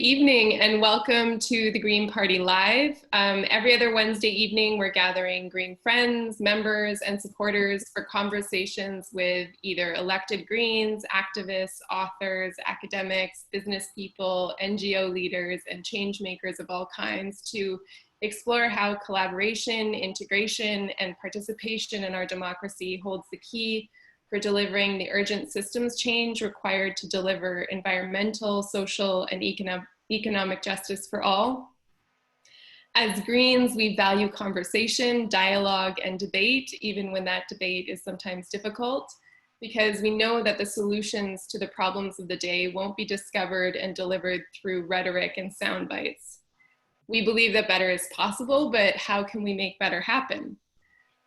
Evening and welcome to the Green Party Live. Every other Wednesday evening, we're gathering Green friends, members, and supporters for conversations with either elected Greens, activists, authors, academics, business people, NGO leaders, and change makers of all kinds to explore how collaboration, integration, and participation in our democracy holds the key for delivering the urgent systems change required to deliver environmental, social, and economic justice for all. As Greens, we value conversation, dialogue, and debate, even when that debate is sometimes difficult, because we know that the solutions to the problems of the day won't be discovered and delivered through rhetoric and sound bites. We believe that better is possible, but how can we make better happen?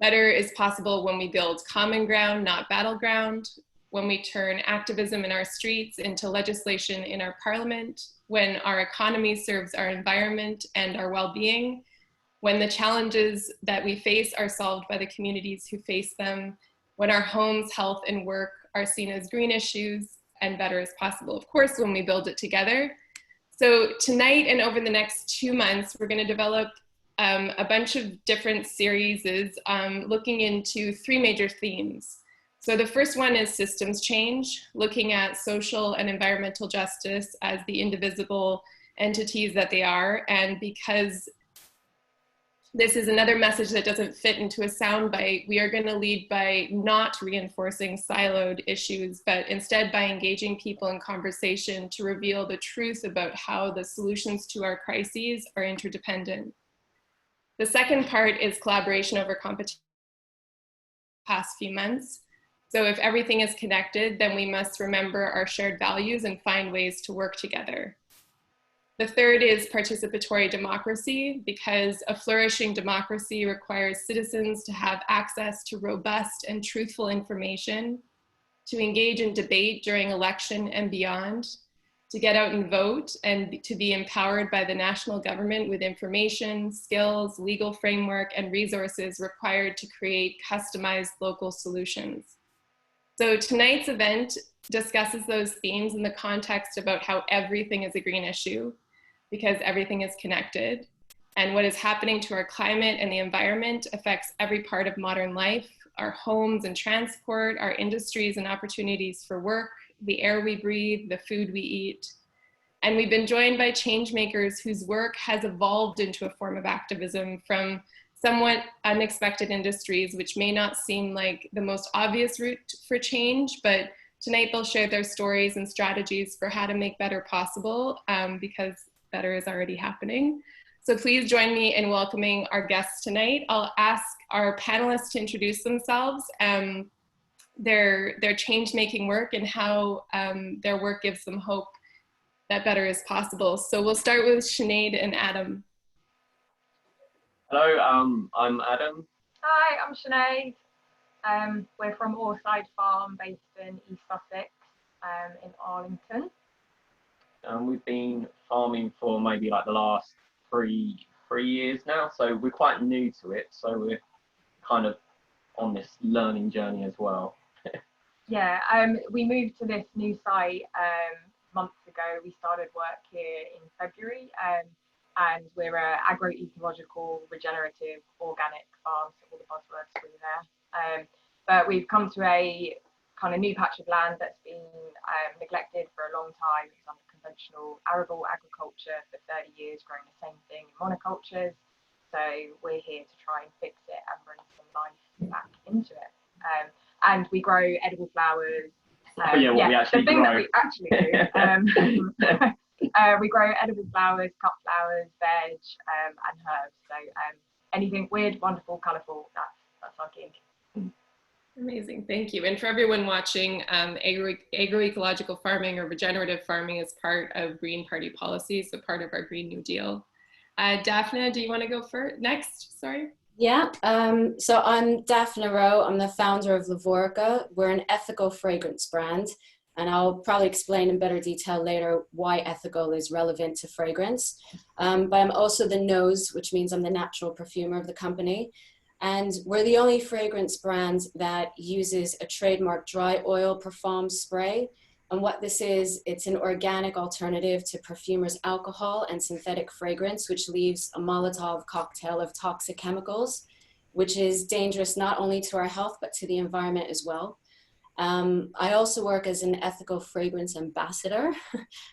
Better is possible when we build common ground, not battleground, when we turn activism in our streets into legislation in our parliament, when our economy serves our environment and our well-being, when the challenges that we face are solved by the communities who face them, when our homes, health, and work are seen as green issues, and better is possible, of course, when we build it together. So tonight and over the next 2 months, we're going to develop a bunch of different series looking into 3 major themes. So the first one is systems change, looking at social and environmental justice as the indivisible entities that they are. And because this is another message that doesn't fit into a soundbite, we are going to lead by not reinforcing siloed issues, but instead by engaging people in conversation to reveal the truth about how the solutions to our crises are interdependent. The second part is collaboration over competition past few months. So if everything is connected, then we must remember our shared values and find ways to work together. The third is participatory democracy, because a flourishing democracy requires citizens to have access to robust and truthful information, to engage in debate during election and beyond, to get out and vote, and to be empowered by the national government with information, skills, legal framework, and resources required to create customized local solutions. So tonight's event discusses those themes in the context about how everything is a green issue, because everything is connected, and what is happening to our climate and the environment affects every part of modern life, our homes and transport, our industries and opportunities for work, the air we breathe, the food we eat. And we've been joined by change makers whose work has evolved into a form of activism from somewhat unexpected industries, which may not seem like the most obvious route for change, but tonight they'll share their stories and strategies for how to make better possible, because better is already happening. So please join me in welcoming our guests tonight. I'll ask our panelists to introduce themselves, their change-making work, and how their work gives them hope that better is possible. So we'll start with Sinead and Adam. Hello, I'm Adam. Hi, I'm Sinead. We're from Orside Farm, based in East Sussex, in Arlington. We've been farming for maybe like the last three years now, so we're quite new to it. So we're kind of on this learning journey as well. Yeah, we moved to this new site months ago. We started work here in February, and we're an agroecological, regenerative, organic farm, so all the buzzwords are really there. But we've come to a kind of new patch of land that's been neglected for a long time. It's under conventional arable agriculture for 30 years, growing the same thing in monocultures. So we're here to try and fix it and bring some life back into it. And we grow edible flowers. We actually grow. That we actually do. We grow edible flowers, cut flowers, veg, and herbs. So anything weird, wonderful, colourful, that's our gig. Amazing, thank you. And for everyone watching, agroecological farming or regenerative farming is part of Green Party policy, so part of our Green New Deal. Daphne, do you want to go next? Sorry. Yeah, so I'm Daphne Rowe. I'm the founder of Lavorica. We're an ethical fragrance brand, and I'll probably explain in better detail later why ethical is relevant to fragrance. But I'm also the nose, which means I'm the natural perfumer of the company. And we're the only fragrance brand that uses a trademark dry oil perfume spray And what this is, it's an organic alternative to perfumers' alcohol and synthetic fragrance, which leaves a Molotov cocktail of toxic chemicals, which is dangerous not only to our health, but to the environment as well. I also work as an ethical fragrance ambassador.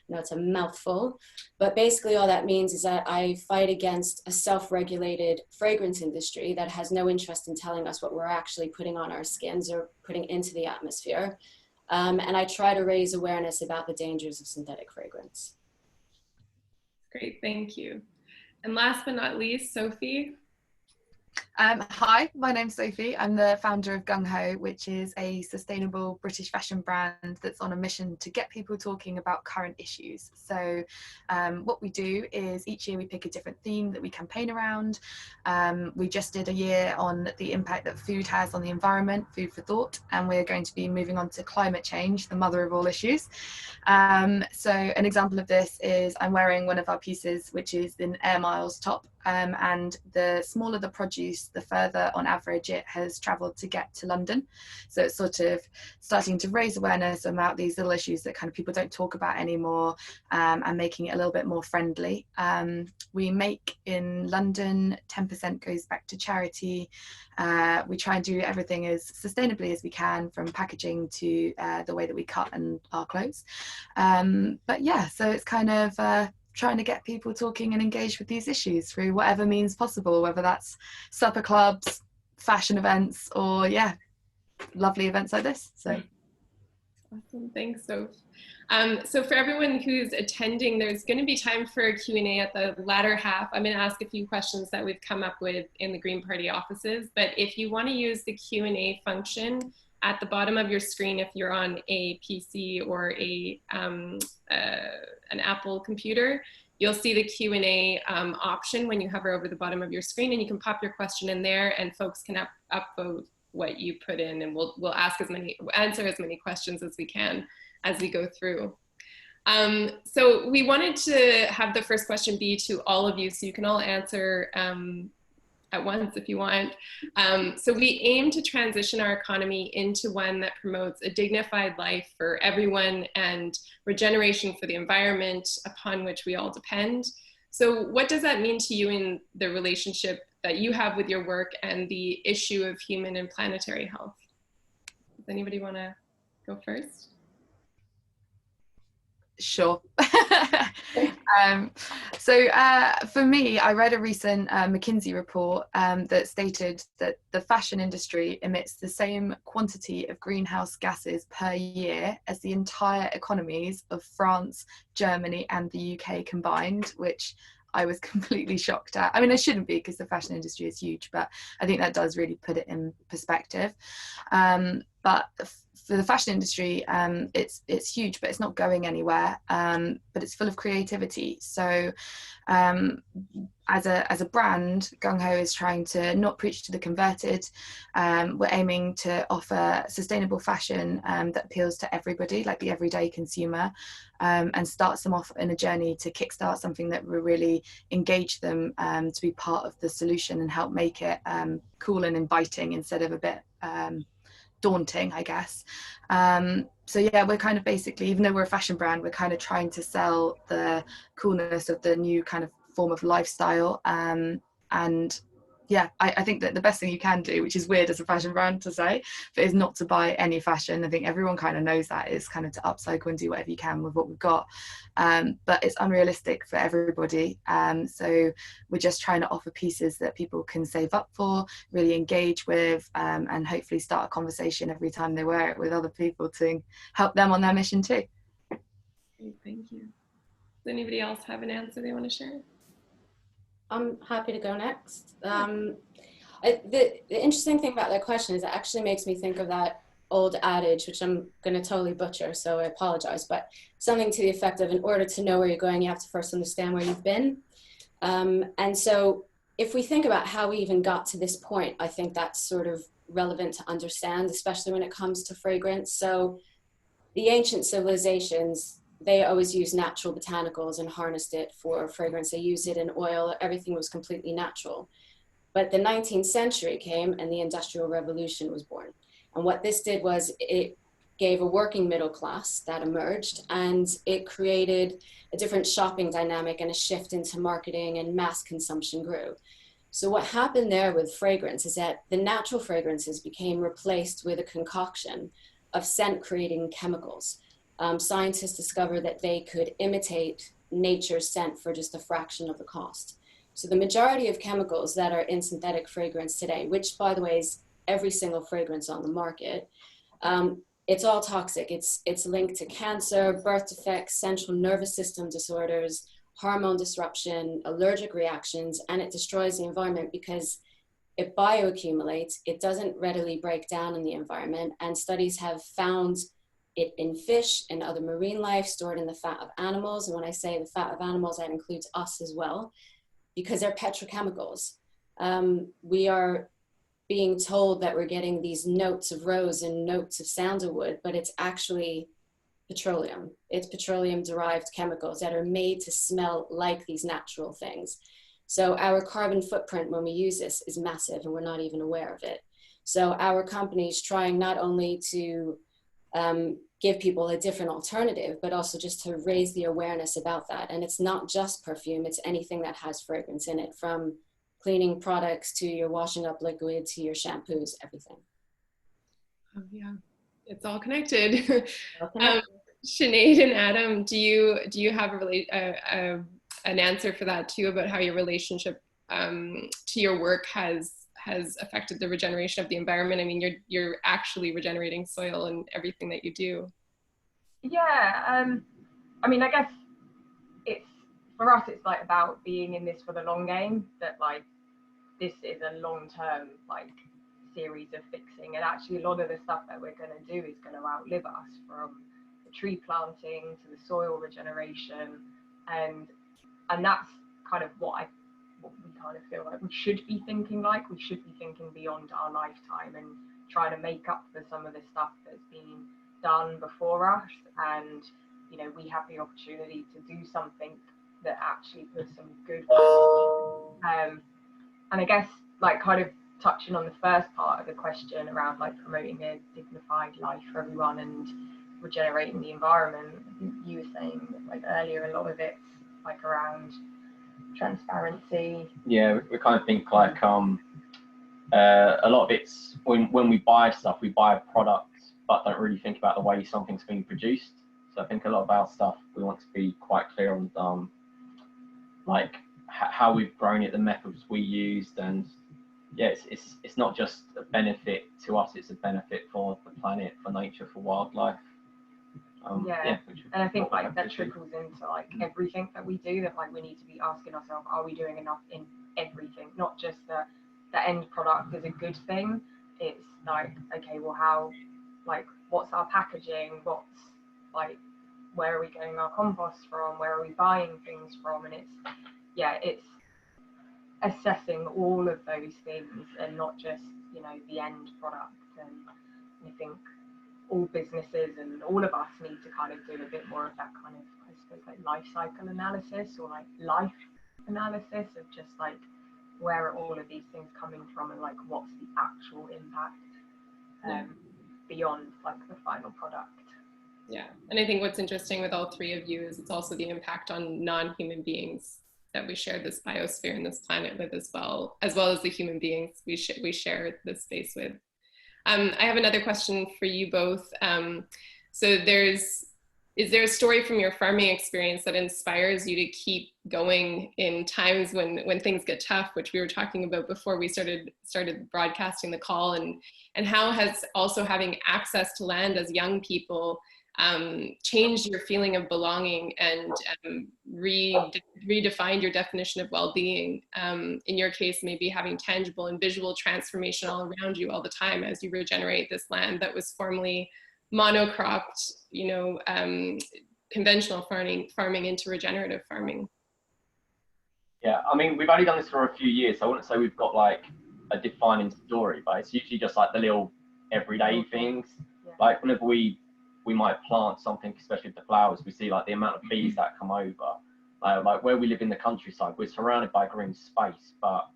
No, it's a mouthful, but basically all that means is that I fight against a self-regulated fragrance industry that has no interest in telling us what we're actually putting on our skins or putting into the atmosphere. And I try to raise awareness about the dangers of synthetic fragrance. Great, thank you. And last but not least, Sophie. Hi, my name's Sophie. I'm the founder of Gung Ho, which is a sustainable British fashion brand that's on a mission to get people talking about current issues. So what we do is each year we pick a different theme that we campaign around. We just did a year on the impact that food has on the environment, food for thought, and we're going to be moving on to climate change, the mother of all issues. So an example of this is I'm wearing one of our pieces, which is an Air Miles top. And the smaller the produce, the further on average it has travelled to get to London. So it's sort of starting to raise awareness about these little issues that kind of people don't talk about anymore, and making it a little bit more friendly. We make in London, 10% goes back to charity. We try and do everything as sustainably as we can, from packaging to the way that we cut and our clothes. But yeah, so it's kind of trying to get people talking and engaged with these issues through whatever means possible, whether that's supper clubs, fashion events, or yeah, lovely events like this. So awesome, thanks, Soph. So for everyone who's attending, there's going to be time for a Q&A at the latter half. I'm going to ask a few questions that we've come up with in the Green Party offices, but if you want to use the Q&A function at the bottom of your screen, if you're on a PC or an Apple computer, you'll see the Q&A option when you hover over the bottom of your screen, and you can pop your question in there, and folks can upvote what you put in, and we'll answer as many questions as we can as we go through. So we wanted to have the first question be to all of you, so you can all answer at once if you want. So we aim to transition our economy into one that promotes a dignified life for everyone and regeneration for the environment upon which we all depend. So what does that mean to you in the relationship that you have with your work and the issue of human and planetary health? Does anybody want to go first? Sure. For me, I read a recent McKinsey report that stated that the fashion industry emits the same quantity of greenhouse gases per year as the entire economies of France, Germany, and the UK combined, which I was completely shocked at. I mean, I shouldn't be, because the fashion industry is huge, but I think that does really put it in perspective. But for the fashion industry, it's huge, but it's not going anywhere. But it's full of creativity. So as a brand, Gung Ho is trying to not preach to the converted. We're aiming to offer sustainable fashion that appeals to everybody, like the everyday consumer, and starts them off in a journey to kickstart something that will really engage them to be part of the solution and help make it cool and inviting instead of a bit daunting, I guess. So yeah, we're kind of basically, even though we're a fashion brand, we're kind of trying to sell the coolness of the new kind of form of lifestyle. And yeah, I think that the best thing you can do, which is weird as a fashion brand to say, but is not to buy any fashion. I think everyone kind of knows that, is kind of to upcycle and do whatever you can with what we've got. But it's unrealistic for everybody. So we're just trying to offer pieces that people can save up for, really engage with, and hopefully start a conversation every time they wear it with other people to help them on their mission too. Great, thank you. Does anybody else have an answer they want to share? I'm happy to go next. The interesting thing about that question is it actually makes me think of that old adage, which I'm going to totally butcher, so I apologize, but something to the effect of, in order to know where you're going, you have to first understand where you've been. And so if we think about how we even got to this point, I think that's sort of relevant to understand, especially when it comes to fragrance. So the ancient civilizations, they always used natural botanicals and harnessed it for fragrance. They used it in oil. Everything was completely natural. But the 19th century came and the Industrial Revolution was born. And what this did was it gave a working middle class that emerged, and it created a different shopping dynamic and a shift into marketing, and mass consumption grew. So what happened there with fragrance is that the natural fragrances became replaced with a concoction of scent creating chemicals. Scientists discovered that they could imitate nature's scent for just a fraction of the cost. So the majority of chemicals that are in synthetic fragrance today, which by the way is every single fragrance on the market, it's all toxic. It's linked to cancer, birth defects, central nervous system disorders, hormone disruption, allergic reactions, and it destroys the environment because it bioaccumulates. It doesn't readily break down in the environment, and studies have found it in fish and other marine life, stored in the fat of animals. And when I say the fat of animals, that includes us as well, because they're petrochemicals. We are being told that we're getting these notes of rose and notes of sandalwood, but it's actually petroleum. It's petroleum derived chemicals that are made to smell like these natural things. So our carbon footprint when we use this is massive, and we're not even aware of it. So our company's trying not only to give people a different alternative, but also just to raise the awareness about that. And it's not just perfume, it's anything that has fragrance in it, from cleaning products to your washing up liquid to your shampoos, everything. Oh, yeah, it's all connected. Sinead and Adam, do you have an answer for that too, about how your relationship to your work has affected the regeneration of the environment? I mean, you're actually regenerating soil and everything that you do. Yeah, I mean, I guess for us, it's like about being in this for the long game, that like this is a long-term like series of fixing, and actually a lot of the stuff that we're going to do is going to outlive us, from the tree planting to the soil regeneration, and that's kind of what we kind of feel like we should be thinking. Like we should be thinking beyond our lifetime and trying to make up for some of the stuff that's been done before us. And you know, we have the opportunity to do something that actually puts some good and I guess like kind of touching on the first part of the question around like promoting a dignified life for everyone and regenerating the environment, I think you were saying like earlier a lot of it's like around transparency. Yeah, we kind of think like a lot of it's when we buy stuff, we buy a product but don't really think about the way something's being produced. So I think a lot of our stuff we want to be quite clear on like how we've grown it, the methods we used, and yeah, it's not just a benefit to us, it's a benefit for the planet, for nature, for wildlife. And I think like that trickles into like everything that we do, that like we need to be asking ourselves, are we doing enough in everything, not just the end product is a good thing. It's like, okay, well, how, like, what's our packaging, what's like, where are we getting our compost from, where are we buying things from? And it's assessing all of those things and not just, you know, the end product. And I think all businesses and all of us need to kind of do a bit more of that kind of, I suppose, like life cycle analysis, or like life analysis of just like where are all of these things coming from, and like what's the actual impact beyond like the final product. Yeah, and I think what's interesting with all three of you is it's also the impact on non-human beings that we share this biosphere and this planet with, as well as the human beings we share this space with. I have another question for you both. So is there a story from your farming experience that inspires you to keep going in times when things get tough, which we were talking about before we started broadcasting the call, and how has also having access to land as young people changed your feeling of belonging and redefined your definition of well-being? In your case, maybe having tangible and visual transformation all around you all the time as you regenerate this land that was formerly monocropped, you know, conventional farming into regenerative farming. Yeah, I mean, we've only done this for a few years, so I wouldn't say we've got like a defining story, but it's usually just like the little everyday things. Like whenever we might plant something, especially with the flowers, we see like the amount of bees that come over. Like where we live in the countryside, we're surrounded by green space, but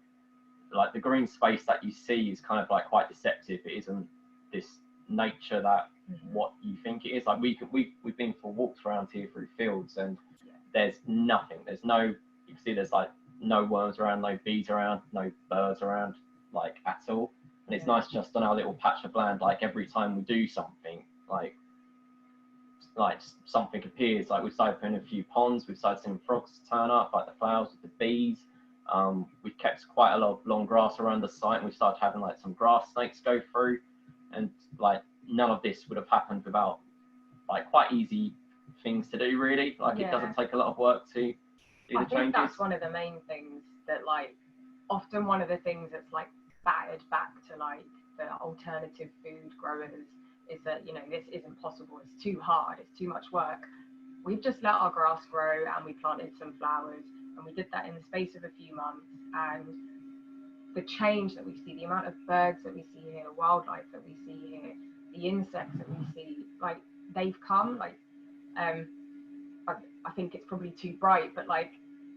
like the green space that you see is kind of like quite deceptive. It isn't this nature that what you think it is. Like we've been for walks around here through fields, and there's nothing. There's no, you can see there's like no worms around, no bees around, no birds around, like at all. And it's nice just on our little patch of land, like every time we do something, like something appears. Like we've started putting a few ponds, we've started seeing frogs turn up, like the flowers with the bees. We've kept quite a lot of long grass around the site, and we started having like some grass snakes go through, and like none of this would have happened without like quite easy things to do, really. Like it doesn't take a lot of work to do the changes. I think that's one of the main things that, like, often one of the things that's like battered back to like the alternative food growers is that, you know, this isn't possible, it's too hard, it's too much work. We've just let our grass grow and we planted some flowers, and we did that in the space of a few months, and the change that we see, the amount of birds that we see here, wildlife that we see here, the insects that we see, like they've come, like I think it's probably too bright, but like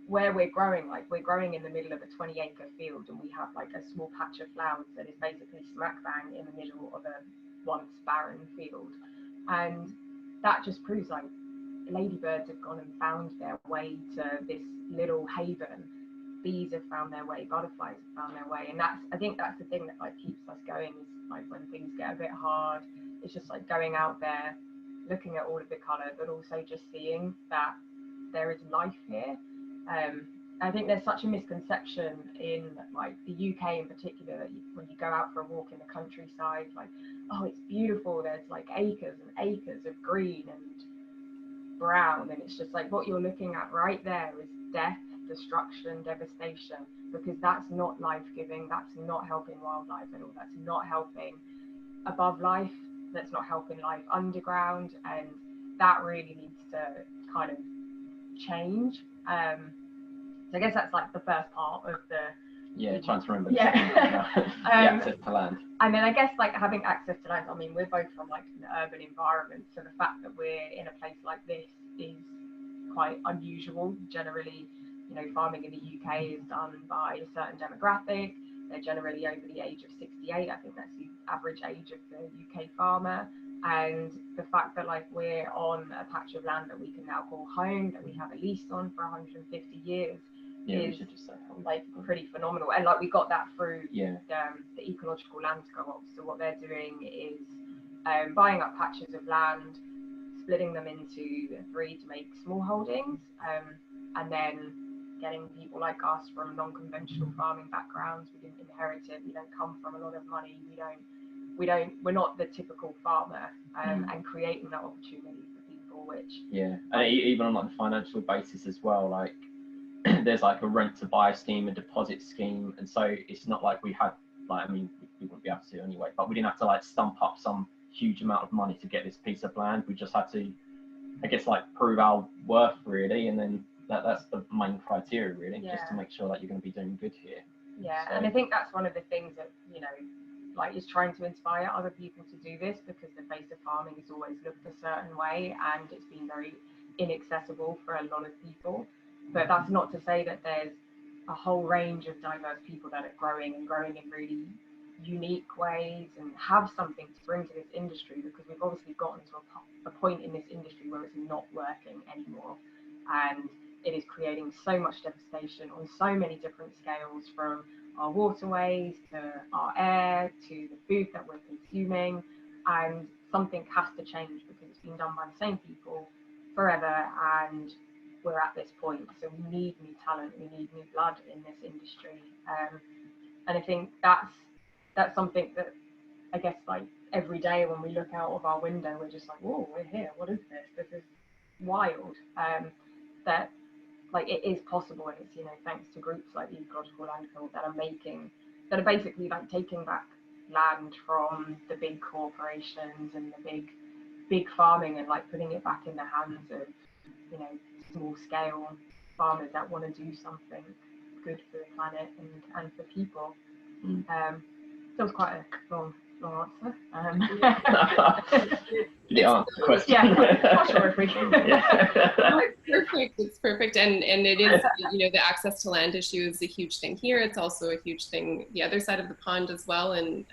where we're growing, like we're growing in the middle of a 20-acre field, and we have like a small patch of flowers that is basically smack bang in the middle of a once barren field. And that just proves like ladybirds have gone and found their way to this little haven, bees have found their way, butterflies have found their way. And that's, I think that's the thing that like keeps us going, is like when things get a bit hard, it's just like going out there, looking at all of the colour, but also just seeing that there is life here. I think there's such a misconception in like the UK in particular, that when you go out for a walk in the countryside, like, oh, it's beautiful, there's like acres and acres of green and brown, and it's just like what you're looking at right there is death, destruction, devastation, because that's not life-giving, that's not helping wildlife at all, that's not helping above life, that's not helping life underground, and that really needs to kind of change. So I guess that's like the first part of the trying to remember the access to land. And then I guess like having access to land, I mean, we're both from like an urban environment, so the fact that we're in a place like this is quite unusual. Generally, you know, farming in the UK is done by a certain demographic. They're generally over the age of 68. I think that's the average age of the UK farmer. And the fact that like we're on a patch of land that we can now call home, that we have a lease on for 150 years, is like pretty phenomenal. And like we got that through the Ecological Land Cooperative. So what they're doing is buying up patches of land, splitting them into 3 to make small holdings, and then getting people like us from non-conventional farming backgrounds. We didn't inherit it, we don't come from a lot of money, we're not the typical farmer, and creating that opportunity for people, which and even on like the financial basis as well, like there's like a rent to buy scheme, a deposit scheme, and so it's not like we had, like, I mean, we wouldn't be able to anyway, but we didn't have to like stump up some huge amount of money to get this piece of land. We just had to, I guess, like prove our worth, really, and then that's the main criteria, really, just to make sure that you're going to be doing good here. So. And I think that's one of the things that, you know, like is trying to inspire other people to do this, because the face of farming has always looked a certain way and it's been very inaccessible for a lot of people. But that's not to say that there's a whole range of diverse people that are growing in really unique ways and have something to bring to this industry, because we've obviously gotten to a point in this industry where it's not working anymore, and it is creating so much devastation on so many different scales, from our waterways to our air to the food that we're consuming, and something has to change because it's been done by the same people forever, and we're at this point. So we need new talent, we need new blood in this industry, and I think that's something that I guess like every day when we look out of our window, we're just like, whoa, we're here, what is this? This is wild. That like it is possible, and it's, you know, thanks to groups like the Ecological Land Cooperative that are basically like taking back land from the big corporations and the big farming, and like putting it back in the hands of, you know, small scale farmers that want to do something good for the planet and for people. That was quite a long answer. Question. Not sure if we can. It's perfect, and it is, you know, the access to land issue is a huge thing here. It's also a huge thing the other side of the pond as well, and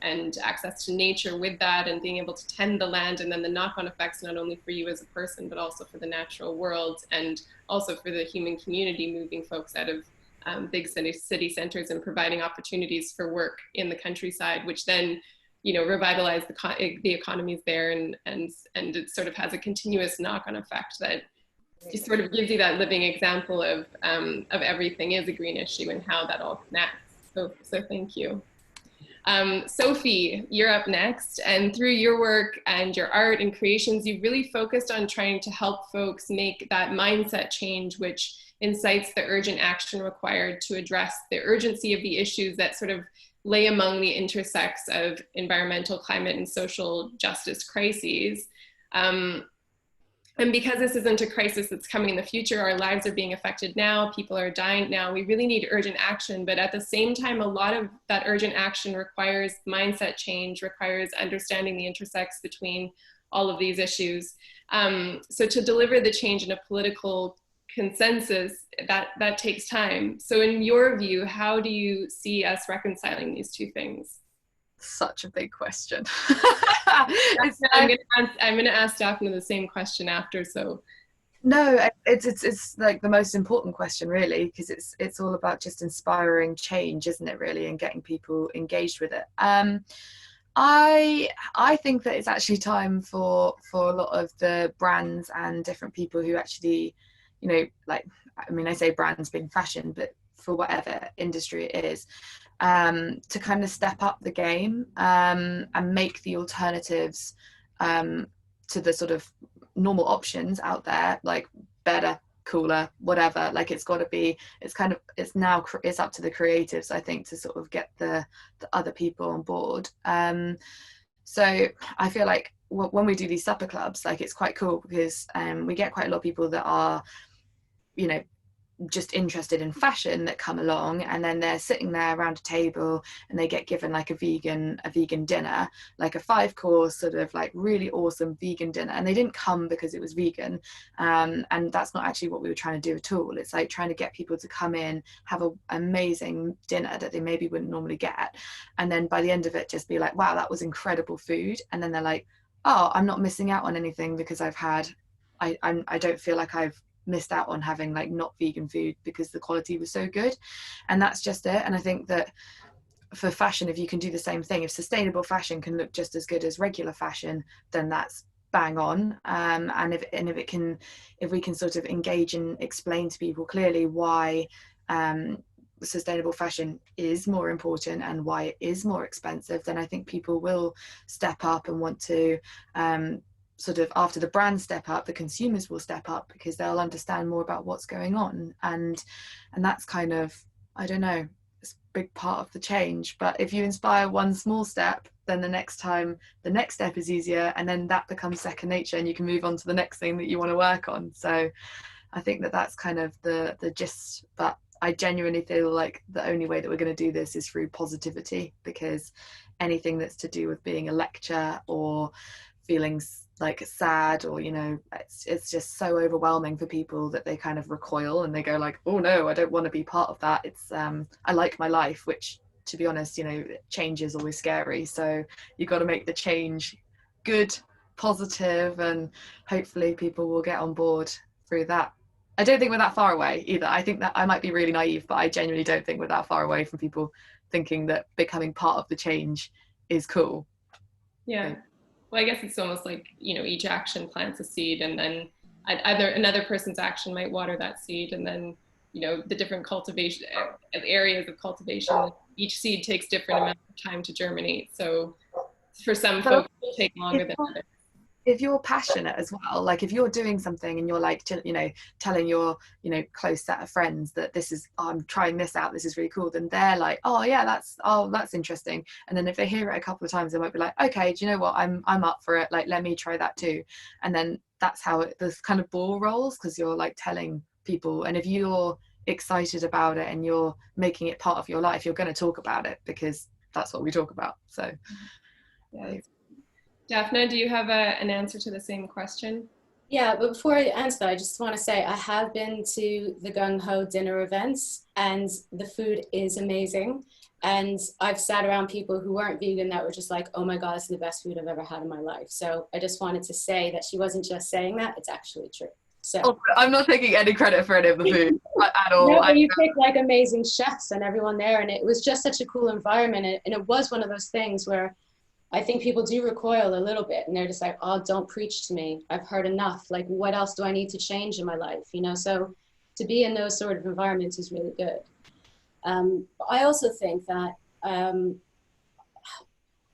and access to nature with that, and being able to tend the land, and then the knock-on effects not only for you as a person but also for the natural world, and also for the human community, moving folks out of big city centers and providing opportunities for work in the countryside, which then, you know, revitalize the economies there, and it sort of has a continuous knock-on effect that just sort of gives you that living example of everything is a green issue and how that all connects. So thank you. Sophie, you're up next, and through your work and your art and creations, you've really focused on trying to help folks make that mindset change, which incites the urgent action required to address the urgency of the issues that sort of lay among the intersects of environmental, climate, and social justice crises. And because this isn't a crisis that's coming in the future, our lives are being affected now, people are dying now, we really need urgent action. But at the same time, a lot of that urgent action requires mindset change, requires understanding the intersects between all of these issues. So to deliver the change in a political consensus, that takes time. So in your view, how do you see us reconciling these two things? Such a big question. I'm going to ask Daphne the same question after. So no, it's like the most important question, really, because it's all about just inspiring change, isn't it, really, and getting people engaged with it. I think that it's actually time for a lot of the brands and different people who actually, you know, like, I mean, I say brands being fashion, but for whatever industry it is, to kind of step up the game and make the alternatives to the sort of normal options out there, like better, cooler, whatever. Like it's got to be, it's up to the creatives, I think, to sort of get the other people on board. So I feel like when we do these supper clubs, like it's quite cool because we get quite a lot of people that are, you know, just interested in fashion that come along, and then they're sitting there around a table and they get given like a vegan dinner, like a 5-course sort of like really awesome vegan dinner, and they didn't come because it was vegan, and that's not actually what we were trying to do at all. It's like trying to get people to come in, have an amazing dinner that they maybe wouldn't normally get, and then by the end of it just be like, wow, that was incredible food. And then they're like, oh, I'm not missing out on anything because I don't feel like I've missed out on having like not vegan food because the quality was so good. And that's just it. And I think that for fashion, if you can do the same thing, if sustainable fashion can look just as good as regular fashion, then that's bang on. And if we can sort of engage and explain to people clearly why sustainable fashion is more important and why it is more expensive, then I think people will step up and want to sort of, after the brands step up, the consumers will step up because they'll understand more about what's going on. And that's kind of, I don't know, it's a big part of the change. But if you inspire one small step, then the next time the next step is easier, and then that becomes second nature and you can move on to the next thing that you want to work on. So I think that that's kind of the gist. But I genuinely feel like the only way that we're going to do this is through positivity, because anything that's to do with being a lecture or feeling like sad, or, you know, it's just so overwhelming for people that they kind of recoil and they go like, oh no, I don't want to be part of that. It's I like my life, which, to be honest, you know, change is always scary. So you got to make the change good, positive, and hopefully people will get on board through that. I don't think we're that far away either. I think that I might be really naive, but I genuinely don't think we're that far away from people thinking that becoming part of the change is cool. Yeah. Well, I guess it's almost like, you know, each action plants a seed, and then either another person's action might water that seed, and then, you know, the different cultivation areas of cultivation, each seed takes different amounts of time to germinate. So for some folks, it will take longer than others. If you're passionate as well, like if you're doing something and you're like, you know, telling your, you know, close set of friends that this is, oh, I'm trying this out, this is really cool, then they're like, oh yeah, that's interesting. And then if they hear it a couple of times, they might be like, okay, do you know what, I'm up for it, like let me try that too. And then that's how this kind of ball rolls, because you're like telling people, and if you're excited about it and you're making it part of your life, you're going to talk about it because that's what we talk about. So yeah. Daphne, do you have an answer to the same question? Yeah, but before I answer that, I just want to say I have been to the Gung Ho dinner events and the food is amazing. And I've sat around people who weren't vegan that were just like, oh my God, it's the best food I've ever had in my life. So I just wanted to say that she wasn't just saying that, it's actually true. So Oh, I'm not taking any credit for any of the food at all. no, but you picked like amazing chefs and everyone there, and it was just such a cool environment. And it was one of those things where I think people do recoil a little bit and they're just like, oh, don't preach to me. I've heard enough. Like, what else do I need to change in my life? You know, so to be in those sort of environments is really good. But I also think that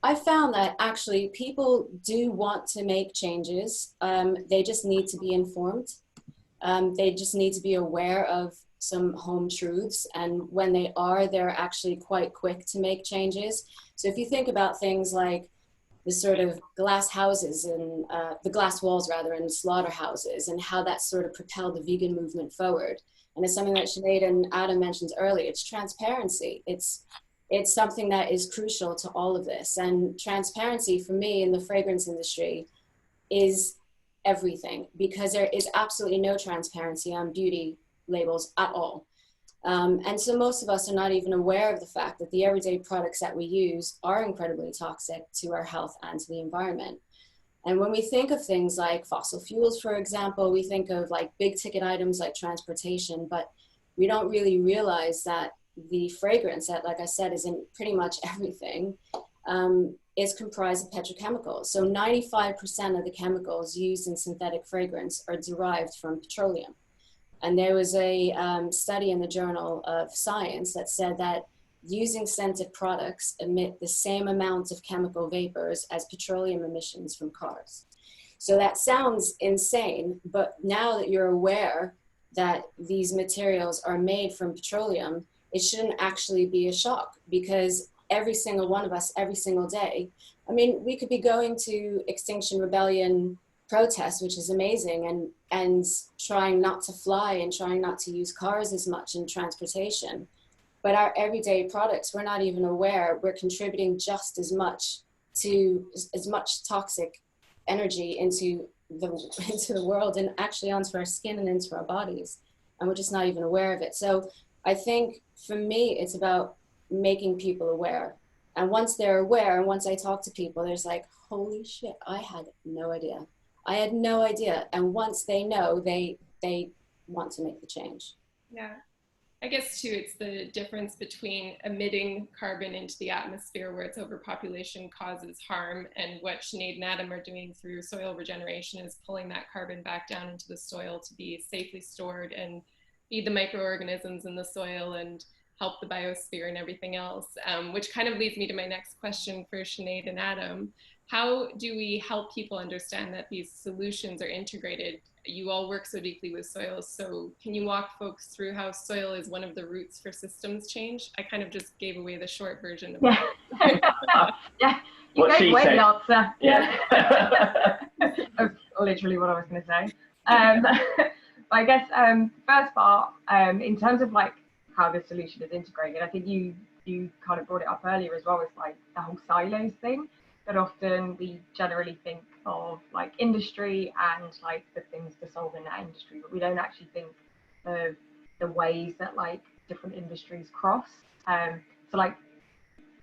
I found that actually people do want to make changes. They just need to be informed. They just need to be aware of some home truths. And when they are, they're actually quite quick to make changes. So if you think about things like the sort of glass houses and the glass walls rather in slaughterhouses and how that sort of propelled the vegan movement forward. And it's something that Sinead and Adam mentioned earlier, it's transparency. It's something that is crucial to all of this. And transparency for me in the fragrance industry is everything, because there is absolutely no transparency on beauty labels at all. And so most of us are not even aware of the fact that the everyday products that we use are incredibly toxic to our health and to the environment. And when we think of things like fossil fuels, for example, we think of like big ticket items like transportation, but we don't really realize that the fragrance that, like I said, is in pretty much everything, is comprised of petrochemicals. So 95% of the chemicals used in synthetic fragrance are derived from petroleum. And there was a study in the Journal of Science that said that using scented products emit the same amount of chemical vapors as petroleum emissions from cars. So that sounds insane, but now that you're aware that these materials are made from petroleum, it shouldn't actually be a shock, because every single one of us, every single day, I mean, we could be going to Extinction Rebellion protests, which is amazing, and trying not to fly and trying not to use cars as much in transportation. But our everyday products, we're not even aware we're contributing just as much toxic energy into the world and actually onto our skin and into our bodies. And we're just not even aware of it. So I think for me, it's about making people aware. And once they're aware, and once I talk to people, there's like, holy shit, I had no idea. I had no idea. And once they know, they want to make the change. Yeah. I guess too, it's the difference between emitting carbon into the atmosphere where its overpopulation causes harm, and what Sinead and Adam are doing through soil regeneration is pulling that carbon back down into the soil to be safely stored and feed the microorganisms in the soil and help the biosphere and everything else, which kind of leads me to my next question for Sinead and Adam. How do we help people understand that these solutions are integrated? You all work so deeply with soils, so can you walk folks through how soil is one of the roots for systems change? I kind of just gave away the short version of that. Yeah, you What gave she away said. the answer. Yeah. That's literally what I was going to say. I guess first part, in terms of like how the solution is integrated, I think you kind of brought it up earlier as well. It's like the whole silos thing, that often we generally think of like industry and like the things to solve in that industry, but we don't actually think of the ways that like different industries cross. So like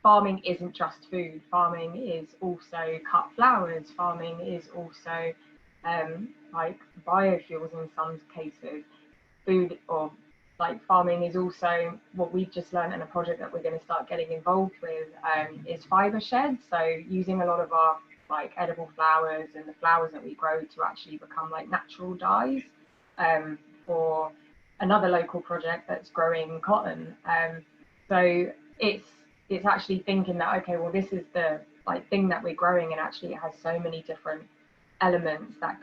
farming isn't just food. Farming is also cut flowers. Farming is also like biofuels in some cases. Food, or like farming is also what we've just learned in a project that we're going to start getting involved with, is fiber sheds. So using a lot of our like edible flowers and the flowers that we grow to actually become like natural dyes, for another local project that's growing cotton. So it's actually thinking that, okay, well, this is the like thing that we're growing, and actually it has so many different elements that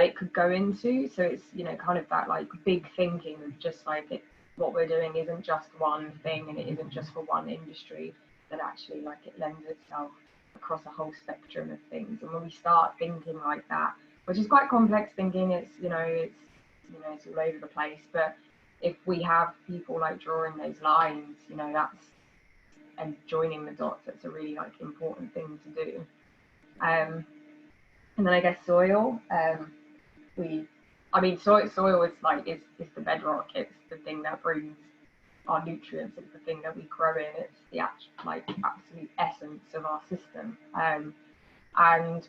it could go into. So it's, you know, kind of that like big thinking of just like what we're doing isn't just one thing, and it isn't just for one industry, that actually like it lends itself across a whole spectrum of things. And when we start thinking like that, which is quite complex thinking, it's all over the place, but if we have people like drawing those lines, you know, that's, and joining the dots, that's a really like important thing to do. And then I guess soil. Soil is is the bedrock. It's the thing that brings our nutrients. It's the thing that we grow in. It's the absolute essence of our system. And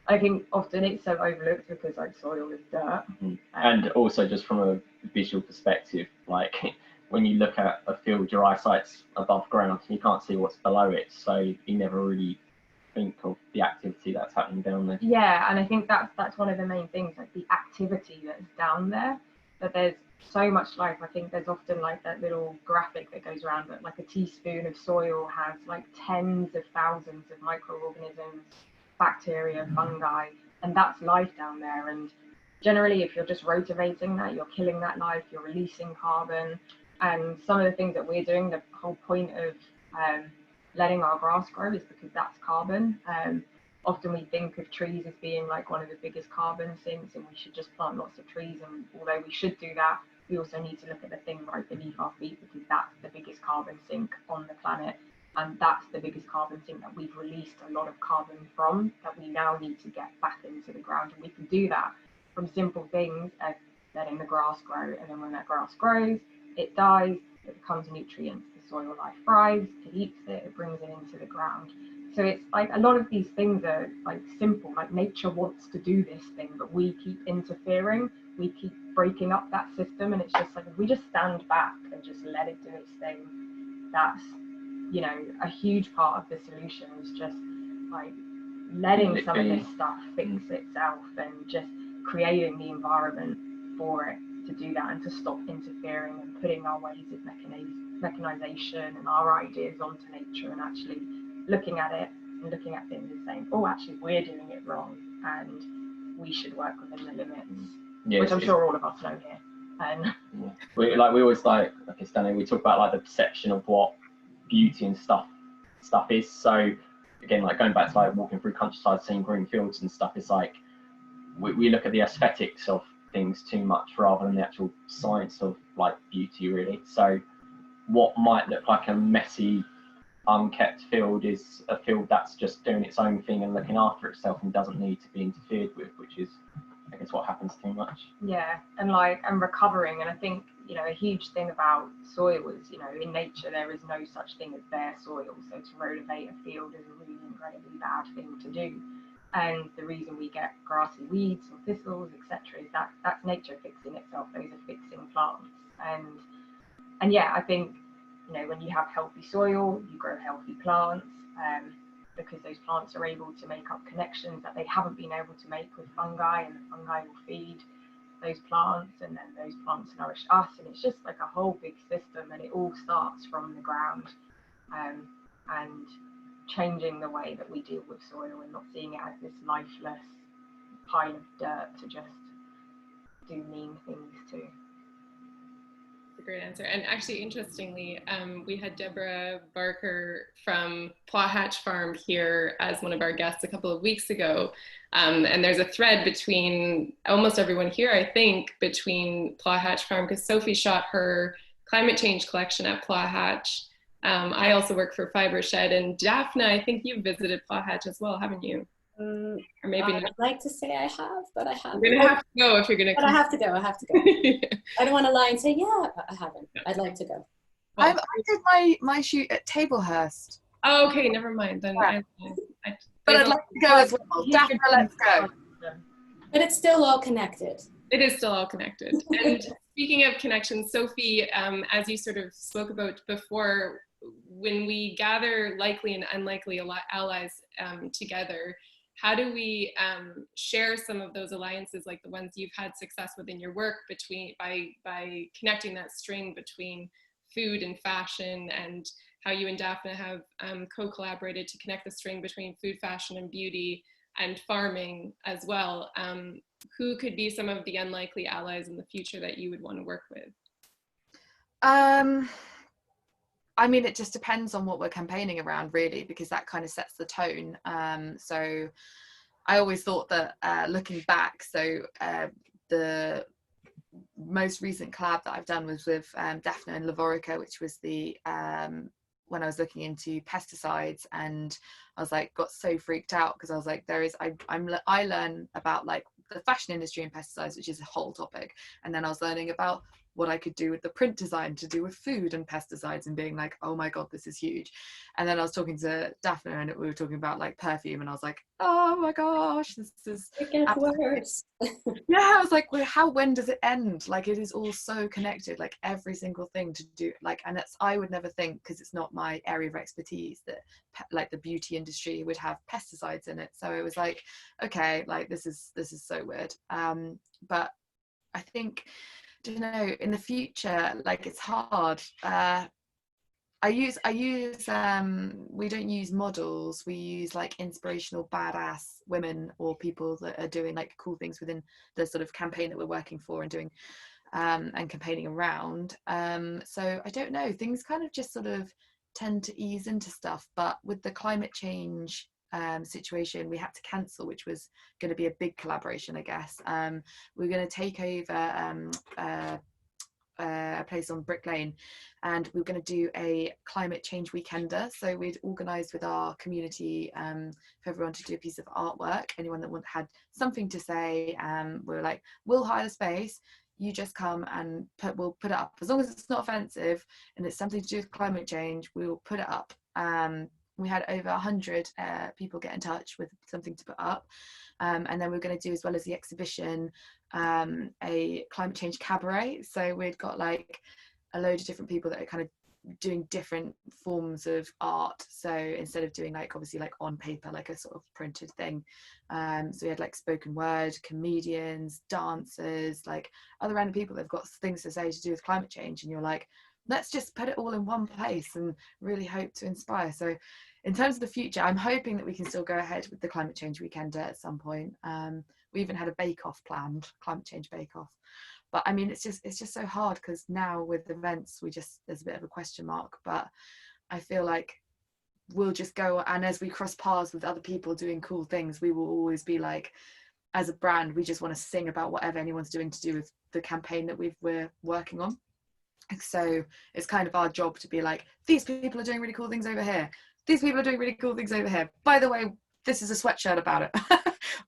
I think often it's so overlooked because soil is dirt. And also just from a visual perspective, when you look at a field, your eyesight's above ground, you can't see what's below it, so you never really think of the activity that's happening down there. Yeah, and I think that's one of the main things, the activity that's down there. That there's so much life. I think there's often that little graphic that goes around that a teaspoon of soil has tens of thousands of microorganisms, bacteria, fungi, and that's life down there. And generally, if you're just rotivating that, you're killing that life, you're releasing carbon. And some of the things that we're doing, the whole point of letting our grass grow is because that's carbon. Often we think of trees as being one of the biggest carbon sinks, and we should just plant lots of trees. And although we should do that, we also need to look at the thing right beneath our feet, because that's the biggest carbon sink on the planet. And that's the biggest carbon sink that we've released a lot of carbon from, that we now need to get back into the ground. And we can do that from simple things as letting the grass grow. And then when that grass grows, it dies, it becomes nutrients. The soil life thrives, it eats it, it brings it into the ground. So it's a lot of these things are simple, nature wants to do this thing, but we keep interfering, we keep breaking up that system. And it's just if we just stand back and just let it do its thing, that's, a huge part of the solution is just letting some of this stuff fix itself and just creating the environment for it to do that, and to stop interfering and putting our ways of mechanization and our ideas onto nature, and actually looking at it and looking at things and saying, oh, actually we're doing it wrong and we should work within the limits, which I'm sure all of us know here. And we always Stanley, we talk about the perception of what beauty and stuff is. So again, going back to walking through countryside, seeing green fields and stuff, it's we look at the aesthetics of things too much rather than the actual science of beauty, really. So what might look like a messy, unkept field is a field that's just doing its own thing and looking after itself and doesn't need to be interfered with, which is, I guess, what happens too much. Yeah, and recovering. And I think, a huge thing about soil is, in nature there is no such thing as bare soil. So to rotivate a field is a really incredibly bad thing to do. And the reason we get grassy weeds or thistles, etc., is that's nature fixing itself. Those are fixing plants. And yeah, I think, when you have healthy soil, you grow healthy plants, because those plants are able to make up connections that they haven't been able to make with fungi, and the fungi will feed those plants, and then those plants nourish us, and it's just a whole big system, and it all starts from the ground. And changing the way that we deal with soil and not seeing it as this lifeless pile of dirt to just do mean things to. That's a great answer. And actually, interestingly, we had Deborah Barker from Plough Hatch Farm here as one of our guests a couple of weeks ago. And there's a thread between almost everyone here, I think, between Plough Hatch Farm, because Sophie shot her climate change collection at Plough Hatch. I also work for Fiber Shed, and Daphne, I think you visited Plough Hatch as well, haven't you? Or maybe not. I'd like to say I have, but I haven't. You're gonna have to go if you're gonna. But I have to go. I don't want to lie and say but I haven't. I'd like to go. I did my shoot at Tablehurst. Oh, okay, never mind then. Yeah. But I'd like to go as well. Daphne, let's go. But it's still all connected. It is still all connected. And speaking of connections, Sophie, as you sort of spoke about before, when we gather likely and unlikely allies together, how do we share some of those alliances, like the ones you've had success with in your work, by connecting that string between food and fashion, and how you and Daphne have co-collaborated to connect the string between food, fashion, and beauty, and farming as well. Who could be some of the unlikely allies in the future that you would want to work with? I mean, it just depends on what we're campaigning around, really, because that kind of sets the tone. So I always thought that looking back, the most recent collab that I've done was with Daphne and Lavorica, which was the when I was looking into pesticides, and I was like, got so freaked out because I was like, I learn about like the fashion industry and pesticides, which is a whole topic, and then I was learning about what I could do with the print design to do with food and pesticides, and being like, oh my god, this is huge. And then I was talking to Daphne, and we were talking about like perfume, and I was like, oh my gosh, this is It gets worse. yeah, I was like, well, when does it end? Like, it is all so connected, like every single thing to do, like, and that's, I would never think, because it's not my area of expertise, that like the beauty industry would have pesticides in it. So it was like, okay, like this is so weird. But I think, I don't know, in the future, like it's hard. I use we don't use models, we use like inspirational badass women or people that are doing like cool things within the sort of campaign that we're working for and doing and campaigning around. So I don't know, things kind of just sort of tend to ease into stuff, but with the climate change situation we had to cancel, which was going to be a big collaboration, I guess. We're going to take over a place on Brick Lane, and we were going to do a climate change weekender. So we'd organised with our community for everyone to do a piece of artwork. Anyone that had something to say, we were like, we'll hire the space, you just come and we'll put it up, as long as it's not offensive and it's something to do with climate change, we will put it up. We had over 100 people get in touch with something to put up. And then we're going to do, as well as the exhibition, a climate change cabaret. So we'd got like a load of different people that are kind of doing different forms of art. So instead of doing like obviously like on paper, like a sort of printed thing, so we had like spoken word, comedians, dancers, like other random people that've got things to say to do with climate change, and you're like, let's just put it all in one place and really hope to inspire. So in terms of the future, I'm hoping that we can still go ahead with the climate change weekend at some point. We even had a bake-off planned, climate change bake-off. But I mean, it's just so hard, because now with events, there's a bit of a question mark. But I feel like we'll just go, and as we cross paths with other people doing cool things, we will always be like, as a brand, we just want to sing about whatever anyone's doing to do with the campaign that we're working on. So it's kind of our job to be like, these people are doing really cool things over here, these people are doing really cool things over here, by the way, this is a sweatshirt about it.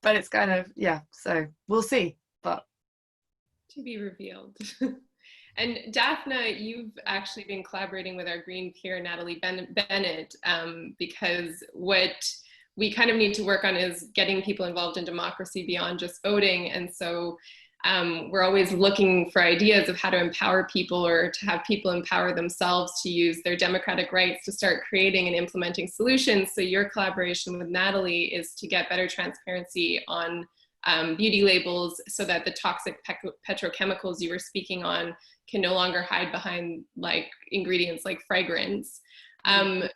But it's kind of, yeah, so we'll see, but to be revealed. And Daphne, you've actually been collaborating with our green peer Natalie Bennett, because what we kind of need to work on is getting people involved in democracy beyond just voting. And so we're always looking for ideas of how to empower people, or to have people empower themselves to use their democratic rights to start creating and implementing solutions. So your collaboration with Natalie is to get better transparency on beauty labels, so that the toxic petrochemicals you were speaking on can no longer hide behind like ingredients like fragrance. How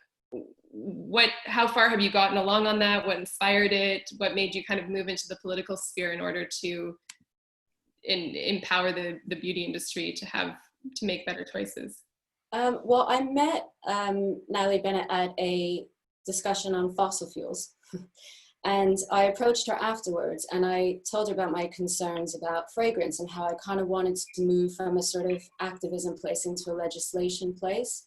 far have you gotten along on that? What inspired it? What made you kind of move into the political sphere in order to empower the beauty industry to make better choices? Well, I met Natalie Bennett at a discussion on fossil fuels. And I approached her afterwards, and I told her about my concerns about fragrance and how I kind of wanted to move from a sort of activism place into a legislation place.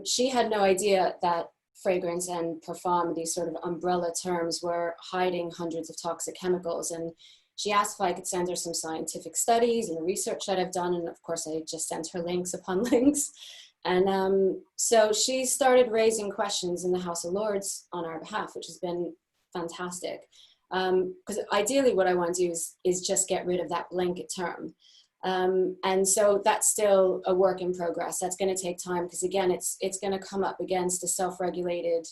She had no idea that fragrance and parfum, these sort of umbrella terms, were hiding hundreds of toxic chemicals. And she asked if I could send her some scientific studies and research that I've done. And of course, I just sent her links upon links. And so she started raising questions in the House of Lords on our behalf, which has been fantastic. Because ideally what I want to do is just get rid of that blanket term. And so that's still a work in progress. That's going to take time, because again, it's going to come up against a self-regulated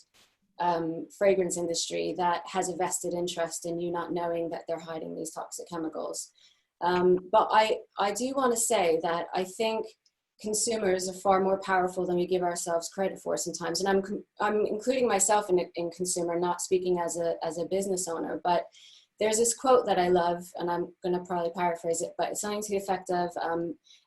fragrance industry that has a vested interest in you not knowing that they're hiding these toxic chemicals. But I do want to say that I think consumers are far more powerful than we give ourselves credit for sometimes. And I'm including myself in consumer, not speaking as a business owner, but there's this quote that I love, and I'm going to probably paraphrase it, but it's something to the effect of,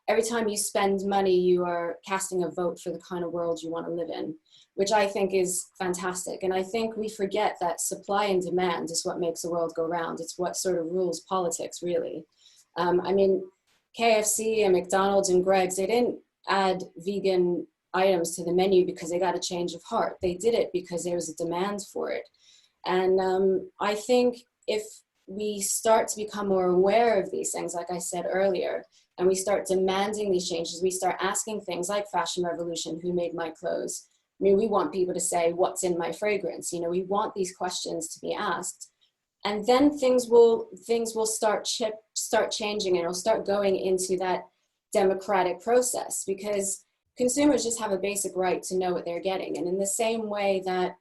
every time you spend money, you are casting a vote for the kind of world you want to live in, which I think is fantastic. And I think we forget that supply and demand is what makes the world go round. It's what sort of rules politics, really. I mean, KFC and McDonald's and Greg's, they didn't add vegan items to the menu because they got a change of heart. They did it because there was a demand for it. And I think if we start to become more aware of these things, like I said earlier, and we start demanding these changes, we start asking things like Fashion Revolution, who made my clothes? I mean, we want people to say, what's in my fragrance? You know, we want these questions to be asked. And then things will start changing, and it'll start going into that democratic process, because consumers just have a basic right to know what they're getting. And in the same way that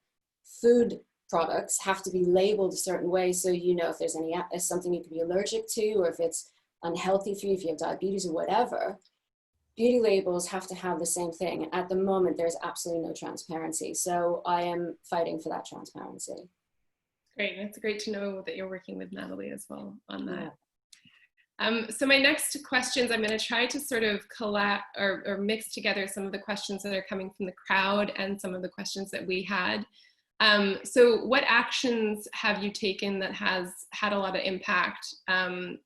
food products have to be labeled a certain way, so you know if there's something you could be allergic to, or if it's unhealthy for you, if you have diabetes or whatever, beauty labels have to have the same thing. At the moment, there's absolutely no transparency. So I am fighting for that transparency. Great, it's great to know that you're working with Natalie as well on that. Yeah. So my next questions, I'm going to try to sort of or mix together some of the questions that are coming from the crowd and some of the questions that we had. So what actions have you taken that has had a lot of impact?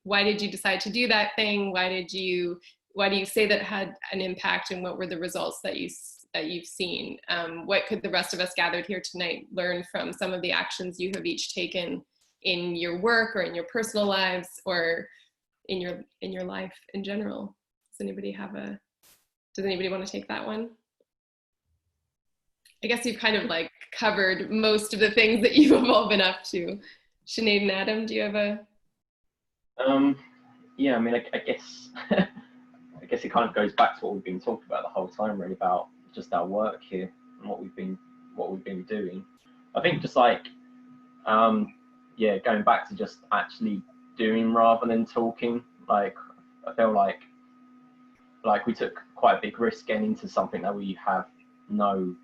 Why did you decide to do that thing? Why do you say that had an impact, and what were the results that you've seen? What could the rest of us gathered here tonight learn from some of the actions you have each taken in your work or in your personal lives or in your life in general? Does anybody want to take that one? I guess you've kind of like covered most of the things that you've all been up to. Sinead and Adam, do you have a? Yeah, I mean, I guess I guess it kind of goes back to what we've been talking about the whole time, really, about just our work here and what we've been doing. I think just like going back to just actually doing rather than talking. Like I feel like we took quite a big risk getting into something that we have no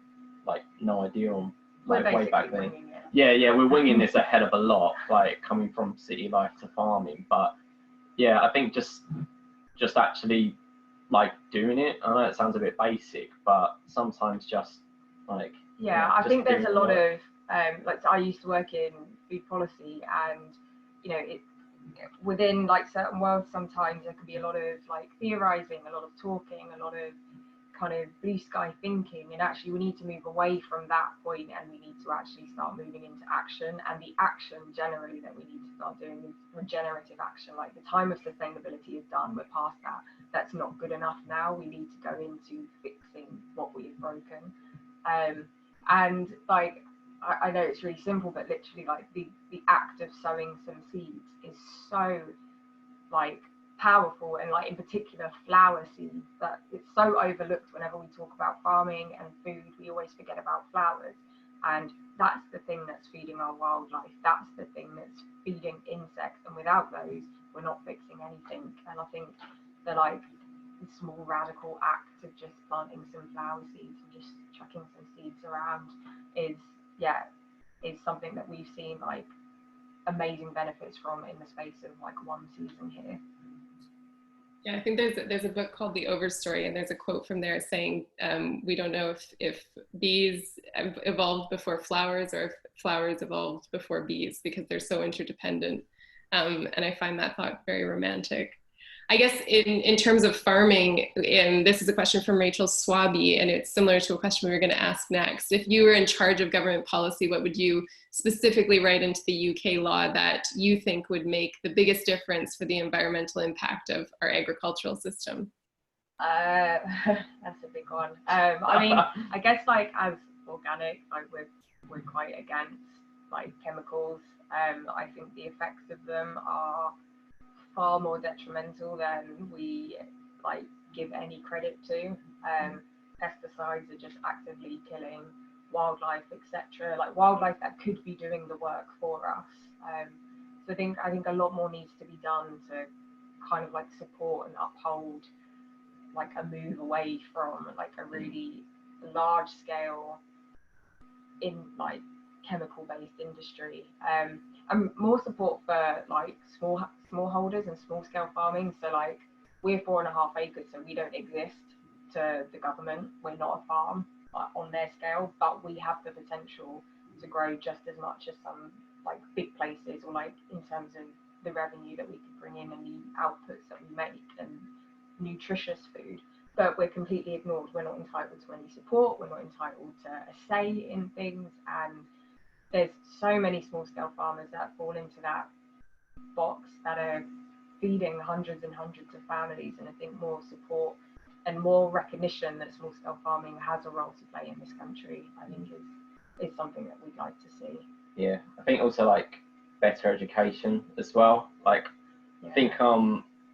idea on, like way back then. Yeah, we're winging this a hell of a lot, like coming from city life to farming. But yeah, I think just actually like doing it. I know it sounds a bit basic, but sometimes just like I think there's a lot of like, so I used to work in food policy, and you know, within like certain worlds sometimes there can be a lot of like theorizing, a lot of talking, a lot of kind of blue sky thinking, and actually we need to move away from that point, and we need to actually start moving into action. And the action generally that we need to start doing is regenerative action. Like the time of sustainability is done, we're past that. That's not good enough now. We need to go into fixing what we have broken. And like I know it's really simple, but literally like the act of sowing some seeds is so like powerful, and like in particular flower seeds, that it's so overlooked whenever we talk about farming and food. We always forget about flowers, and that's the thing that's feeding our wildlife, that's the thing that's feeding insects, and without those we're not fixing anything. And I think the like small radical act of just planting some flower seeds and just chucking some seeds around is something that we've seen like amazing benefits from in the space of like one season here. Yeah, I think there's a book called The Overstory, and there's a quote from there saying, we don't know if bees evolved before flowers or if flowers evolved before bees, because they're so interdependent. And I find that thought very romantic. I guess in terms of farming, and this is a question from Rachel Swaby, and it's similar to a question we were going to ask next. If you were in charge of government policy, what would you specifically write into the UK law that you think would make the biggest difference for the environmental impact of our agricultural system? That's a big one. I mean, I guess like as organic, like we're quite against like chemicals. I think the effects of them are far more detrimental than we like give any credit to. Pesticides are just actively killing wildlife, etc. Like wildlife that could be doing the work for us. So I think a lot more needs to be done to kind of like support and uphold like a move away from like a really large scale in like chemical based industry, and more support for like smallholders and small scale farming. So like we're 4.5 acres, so we don't exist to the government. We're not a farm on their scale, but we have the potential to grow just as much as some like big places, or like in terms of the revenue that we could bring in and the outputs that we make and nutritious food. but we're completely ignored. We're not entitled to any support. We're not entitled to a say in things. And there's so many small scale farmers that fall into that box that are feeding hundreds and hundreds of families. And I think more support and more recognition that small scale farming has a role to play in this country, I think is something that we'd like to see. Yeah, I think also like better education as well. Like, I think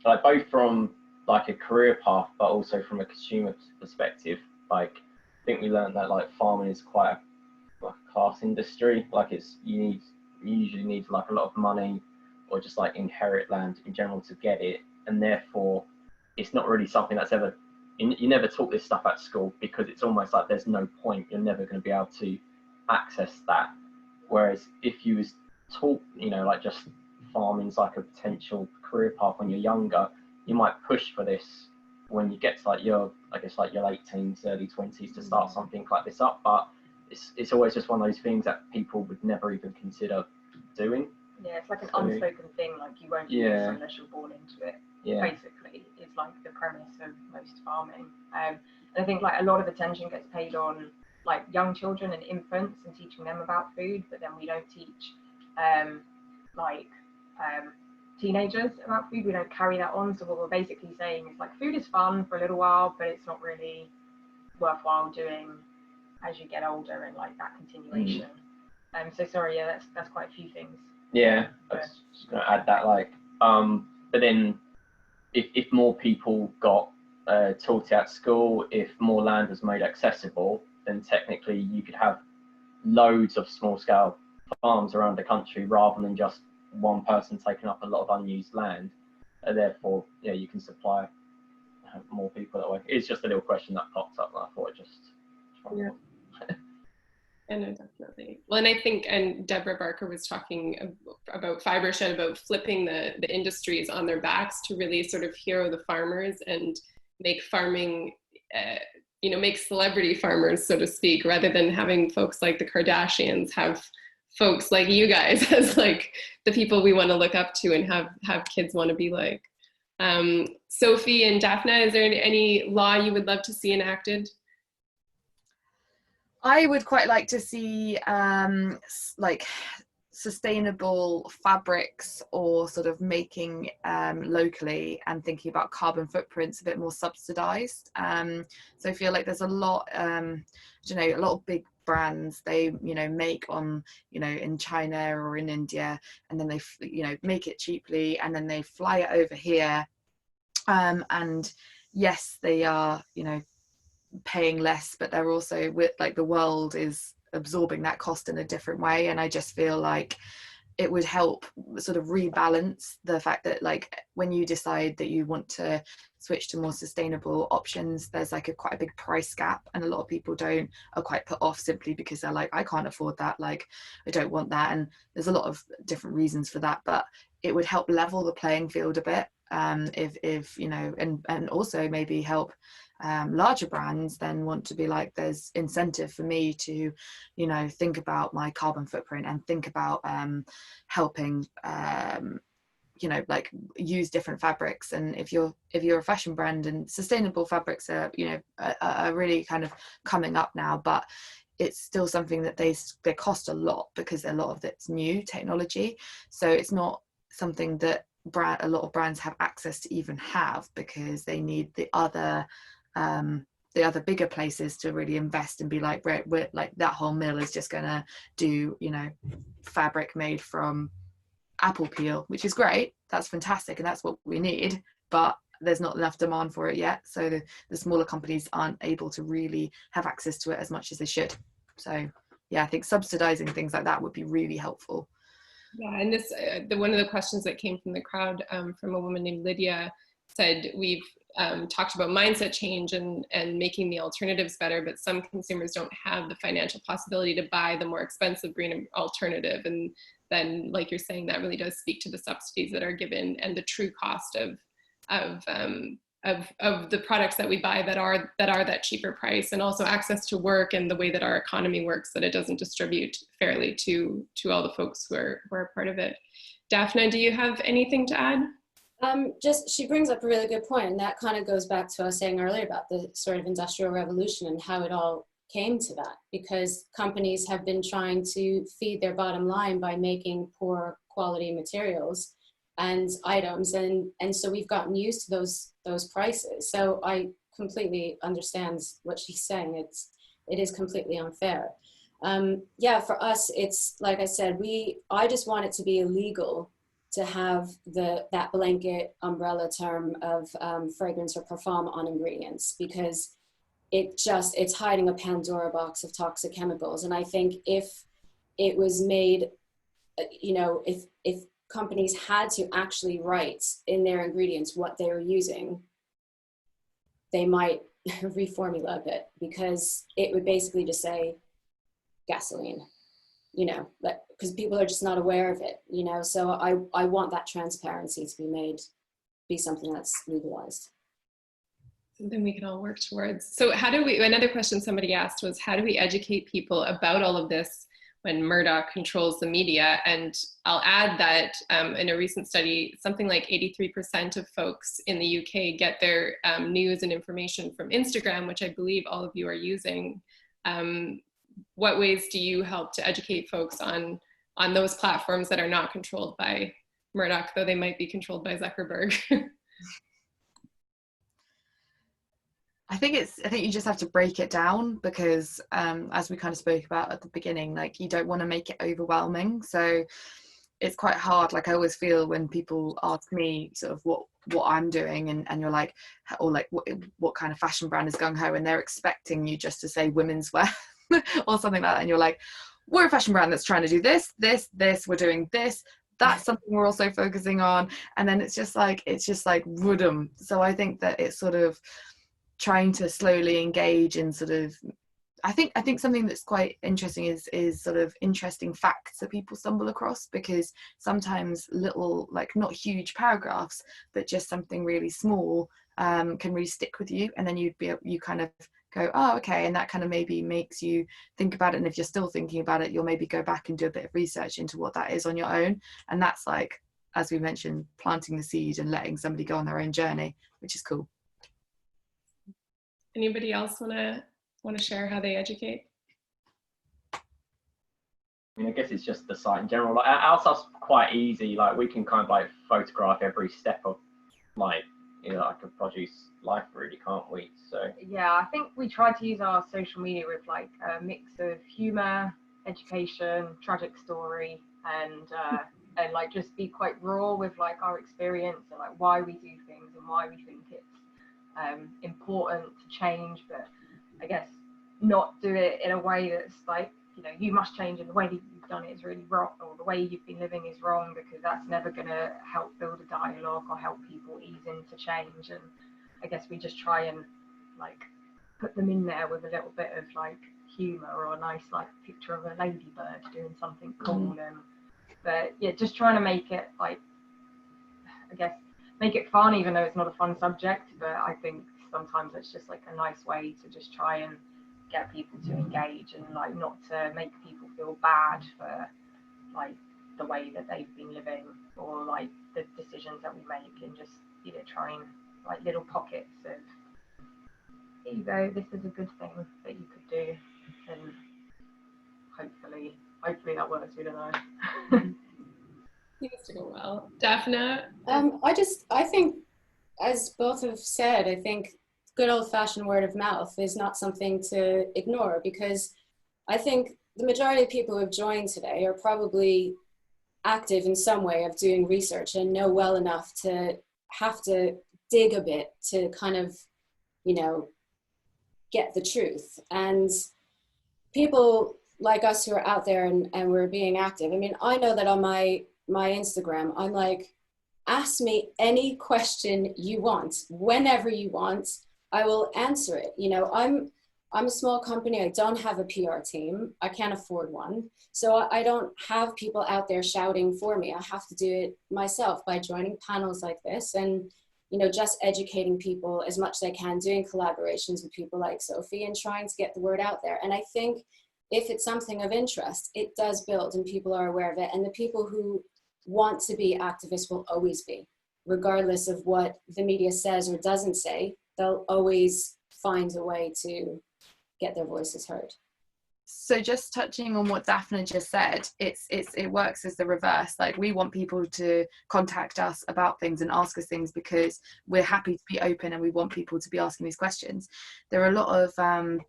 like both from like a career path, but also from a consumer perspective. Like, I think we learned that like farming is quite a class industry. Like, you usually need like a lot of money, or just like inherit land in general to get it, and therefore it's not really something that's ever. You never taught this stuff at school, because it's almost like there's no point. You're never going to be able to access that. Whereas if you was taught, you know, like just farming's like a potential career path when you're younger, you might push for this when you get to like your, I guess like your late teens, early 20s to start something like this up. But it's always just one of those things that people would never even consider doing. Yeah, it's like an unspoken thing, like you won't do this unless you're born into it. Yeah. Basically, is like the premise of most farming. And I think like a lot of attention gets paid on like young children and infants and teaching them about food, but then we don't teach teenagers about food. We don't carry that on. So what we're basically saying is like food is fun for a little while, but it's not really worthwhile doing as you get older, and like that continuation. So sorry, yeah, that's quite a few things. Yeah, I was just going to add that, like, but then if more people got taught at school, if more land was made accessible, then technically you could have loads of small scale farms around the country, rather than just one person taking up a lot of unused land. And therefore, yeah, you can supply more people that way. It's just a little question that popped up, and I thought I'd just try. Yeah. And no, definitely. Well, and I think, and Deborah Barker was talking about Fibershed, about flipping the industries on their backs to really sort of hero the farmers and make farming, make celebrity farmers, so to speak, rather than having folks like the Kardashians have folks like you guys as like the people we want to look up to and have kids want to be like. Sophie and Daphne, is there any law you would love to see enacted? I would quite like to see like sustainable fabrics, or sort of making locally and thinking about carbon footprints a bit more subsidized. So I feel like there's a lot, a lot of big brands, they make on in China or in India, and then they make it cheaply, and then they fly it over here, and yes, they are paying less, but they're also, with like, the world is absorbing that cost in a different way. And I just feel like it would help sort of rebalance the fact that, like, when you decide that you want to switch to more sustainable options, there's like quite a big price gap, and a lot of people are quite put off simply because they're like, I can't afford that, like I don't want that. And there's a lot of different reasons for that, but it would help level the playing field a bit, if and also maybe help larger brands then want to be like, there's incentive for me to think about my carbon footprint and think about helping like use different fabrics. And if you're a fashion brand, and sustainable fabrics are really kind of coming up now, but it's still something that they cost a lot, because a lot of it's new technology, so it's not something that a lot of brands have access to even have, because they need the other bigger places to really invest and be like, we're like, that whole mill is just gonna do fabric made from apple peel, which is great, that's fantastic, and that's what we need, but there's not enough demand for it yet, so the smaller companies aren't able to really have access to it as much as they should. So yeah, I think subsidizing things like that would be really helpful. Yeah, and this one of the questions that came from the crowd, from a woman named Lydia, said we've talked about mindset change and making the alternatives better, but some consumers don't have the financial possibility to buy the more expensive green alternative. And then, like you're saying, that really does speak to the subsidies that are given and the true cost of the products that we buy that are that cheaper price, and also access to work and the way that our economy works, that it doesn't distribute fairly to all the folks who are part of it. Daphne, do you have anything to add? Just, she brings up a really good point, and that kind of goes back to what I was saying earlier about the sort of industrial revolution and how it all came to that, because companies have been trying to feed their bottom line by making poor quality materials and items, and so we've gotten used to those prices. So I completely understand what she's saying. It is completely unfair. Yeah, for us, it's like I said, I just want it to be illegal to have that blanket umbrella term of fragrance or parfum on ingredients, because it's hiding a Pandora box of toxic chemicals. And I think if it was made, you know, if companies had to actually write in their ingredients what they were using, they might reformulate a bit, because it would basically just say gasoline, you know, because people are just not aware of it, you know. So I want that transparency to be something that's legalized. Something we can all work towards. So another question somebody asked was, how do we educate people about all of this when Murdoch controls the media? And I'll add that in a recent study, something like 83% of folks in the UK get their news and information from Instagram, which I believe all of you are using. What ways do you help to educate folks on those platforms that are not controlled by Murdoch, though they might be controlled by Zuckerberg? I think you just have to break it down, because as we kind of spoke about at the beginning, like, you don't want to make it overwhelming. So it's quite hard. Like, I always feel when people ask me sort of what I'm doing, and you're like, or like what kind of fashion brand is gung-ho, and they're expecting you just to say women's wear or something like that, and you're like, we're a fashion brand that's trying to do this, we're doing this, that's something we're also focusing on. And then it's just like rhythm. So I think that it's sort of trying to slowly engage in sort of, I think something that's quite interesting is sort of interesting facts that people stumble across, because sometimes little, like, not huge paragraphs, but just something really small can really stick with you, and then you kind of go, oh, okay, and that kind of maybe makes you think about it. And if you're still thinking about it, you'll maybe go back and do a bit of research into what that is on your own. And that's, like, as we mentioned, planting the seed and letting somebody go on their own journey, which is cool. Anybody else want to share how they educate? I mean, I guess it's just the site in general. Like, our stuff's quite easy. Like, we can kind of like photograph every step of, like, you know, like a produce life, really, can't we? So yeah, I think we try to use our social media with like a mix of humor, education, tragic story, and like just be quite raw with like our experience and like why we do things and why we think it's important to change, but I guess not do it in a way that's like, you know, you must change and the way that you've done it is really wrong, or the way you've been living is wrong, because that's never going to help build a dialogue or help people ease into change. And I guess we just try and like put them in there with a little bit of like humor or a nice like picture of a ladybird doing something cool. But yeah, just trying to make it like, I guess, make it fun, even though it's not a fun subject. But I think sometimes it's just like a nice way to just try and get people to engage, and like not to make people feel bad for like the way that they've been living or like the decisions that we make, and just, you know, trying like little pockets of, here you go, this is a good thing that you could do, and hopefully that works. We don't know. Seems to go well. Daphne? I think, as both have said, I think good old-fashioned word of mouth is not something to ignore, because I think the majority of people who have joined today are probably active in some way of doing research and know well enough to have to dig a bit to kind of, you know, get the truth. And people like us who are out there and we're being active, I mean, I know that on my Instagram, I'm like, ask me any question you want, whenever you want, I will answer it. You know, I'm a small company. I don't have a PR team. I can't afford one. So I don't have people out there shouting for me. I have to do it myself by joining panels like this and, you know, just educating people as much as I can, doing collaborations with people like Sophie and trying to get the word out there. And I think if it's something of interest, it does build and people are aware of it. And the people who want to be activists will always be. regardless of what the media says or doesn't say, they'll always find a way to get their voices heard. So just touching on what Daphne just said, it works as the reverse. Like, we want people to contact us about things and ask us things because we're happy to be open and we want people to be asking these questions. There are a lot of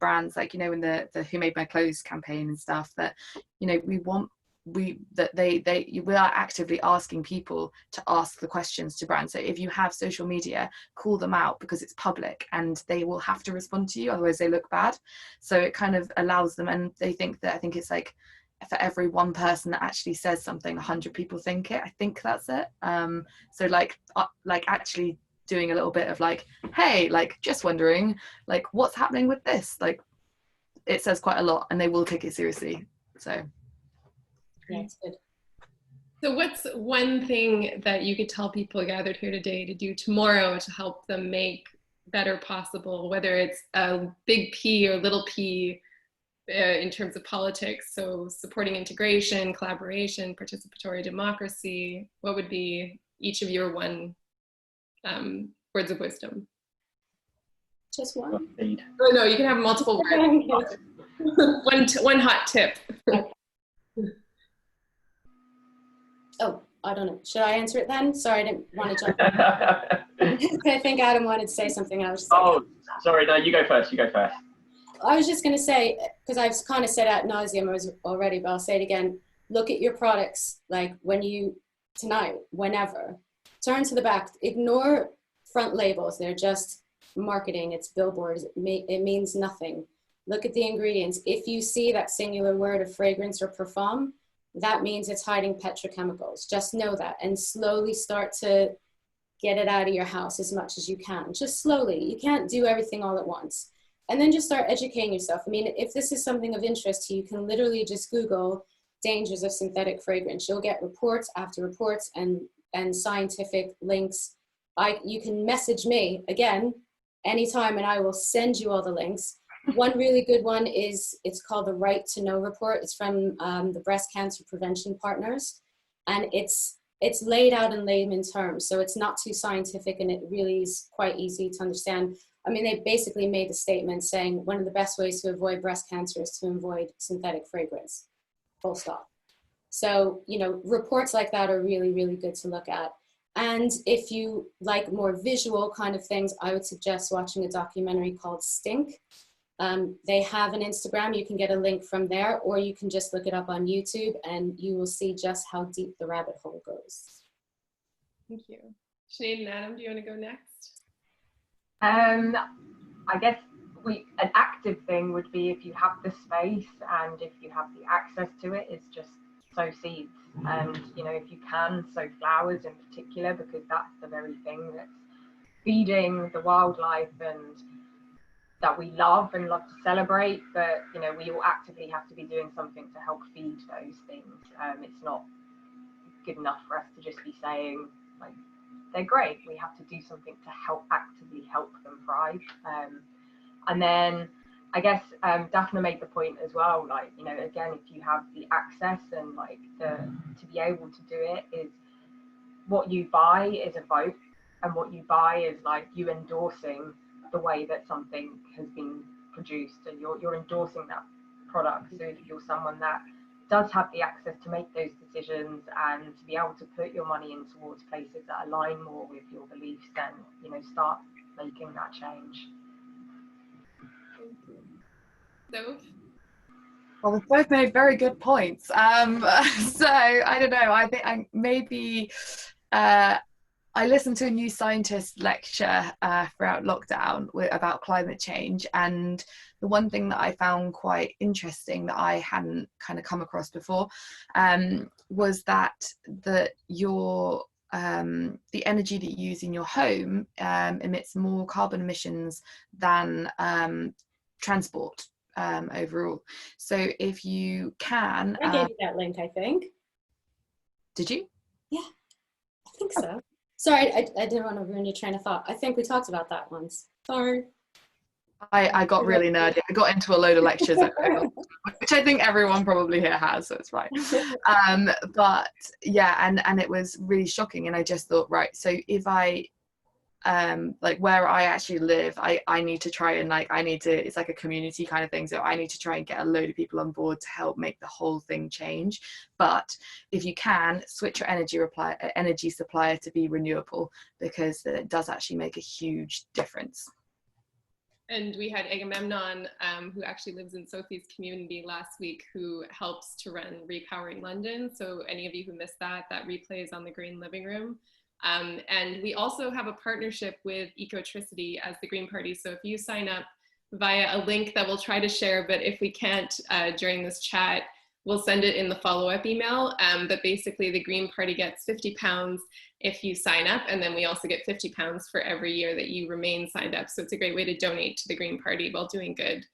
brands, like, you know, in the Who Made My Clothes campaign and stuff, that, you know, we are actively asking people to ask the questions to brands. So if you have social media, call them out, because it's public and they will have to respond to you, otherwise they look bad. So it kind of allows them, and they think that, I think it's like, for every one person that actually says something, 100 people think it. I think that's it. So like actually doing a little bit of like, hey, like, just wondering, like, what's happening with this? Like, it says quite a lot, and they will take it seriously. So yeah, it's good. So what's one thing that you could tell people gathered here today to do tomorrow to help them make better possible, whether it's a big P or little p in terms of politics? So supporting integration, collaboration, participatory democracy. What would be each of your one words of wisdom? Just one? Oh, no, you can have multiple words. one hot tip. Okay. Oh, I don't know. Should I answer it then? Sorry, I didn't want to jump in. I think Adam wanted to say something. I was just oh, sorry, no, you go first, you go first. I was just going to say, because I've kind of said ad nauseum already, but I'll say it again. Look at your products, like tonight, whenever. Turn to the back. Ignore front labels. They're just marketing. It's billboards. It means nothing. Look at the ingredients. If you see that singular word of fragrance or parfum, that means it's hiding petrochemicals. Just know that, and slowly start to get it out of your house as much as you can. Just slowly. You can't do everything all at once. And then just start educating yourself. I mean, if this is something of interest to you, you can literally just Google dangers of synthetic fragrance. You'll get reports after reports and scientific links. You can message me again anytime, and I will send you all the links. One really good one is, it's called the Right to Know report. It's from the Breast Cancer Prevention Partners, and it's laid out in layman terms, so it's not too scientific, and it really is quite easy to understand. I mean, they basically made the statement saying one of the best ways to avoid breast cancer is to avoid synthetic fragrance, full stop. So, you know, reports like that are really, really good to look at. And if you like more visual kind of things, I would suggest watching a documentary called Stink. They have an Instagram. You can get a link from there, or you can just look it up on YouTube, and you will see just how deep the rabbit hole goes. Thank you. Sinead and Adam, do you want to go next? I guess an active thing would be, if you have the space and if you have the access to it, is just sow seeds. And, you know, if you can, sow flowers in particular, because that's the very thing that's feeding the wildlife and that we love and love to celebrate. But, you know, we all actively have to be doing something to help feed those things. It's not good enough for us to just be saying, like, they're great. We have to do something to actively help them thrive. And then I guess Daphne made the point as well, like, you know, again, if you have the access and like to be able to do it, is what you buy is a vote, and what you buy is like you endorsing the way that something has been produced, and you're endorsing that product. So if you're someone that does have the access to make those decisions and to be able to put your money in towards places that align more with your beliefs, then, you know, start making that change. So, well, we've both made very good points. So I don't know. I think I listened to a New Scientist lecture throughout lockdown about climate change, and the one thing that I found quite interesting that I hadn't kind of come across before was that your the energy that you use in your home emits more carbon emissions than transport overall. So if you can, I gave you that link, I think. Did you? Yeah, I think so. Sorry, I didn't want to ruin your train of thought. I think we talked about that once. Sorry. I got really nerdy. I got into a load of lectures, which I think everyone probably here has, so it's fine. But yeah, and it was really shocking, and I just thought, right, so if I like where I actually live, I need to try and it's like a community kind of thing, so I need to try and get a load of people on board to help make the whole thing change. But if you can, switch your energy supplier to be renewable, because it does actually make a huge difference. And we had Agamemnon, who actually lives in Sophie's community last week, who helps to run Repowering London. So any of you who missed that replay is on the Green Living Room. And we also have a partnership with Ecotricity as the Green Party. So if you sign up via a link that we'll try to share, but if we can't during this chat, we'll send it in the follow-up email. But basically the Green Party gets £50 if you sign up, and then we also get £50 for every year that you remain signed up. So it's a great way to donate to the Green Party while doing good.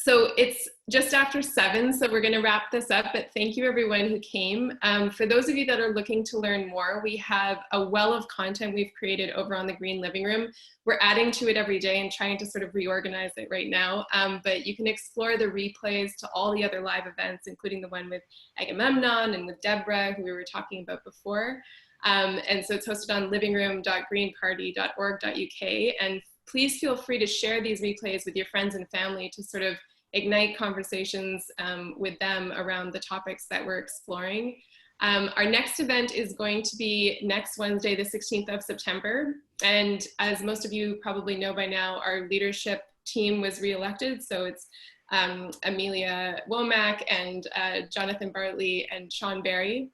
So it's just after 7, so we're going to wrap this up, but thank you everyone who came. For those of you that are looking to learn more, we have a well of content we've created over on the Green Living Room. We're adding to it every day and trying to sort of reorganize it right now, but you can explore the replays to all the other live events, including the one with Agamemnon and with Deborah, who we were talking about before. And so it's hosted on livingroom.greenparty.org.uk, and please feel free to share these replays with your friends and family to sort of ignite conversations with them around the topics that we're exploring. Our next event is going to be next Wednesday, the 16th of September. And as most of you probably know by now, our leadership team was re-elected. So it's Amelia Womack and Jonathan Bartley and Sean Barry.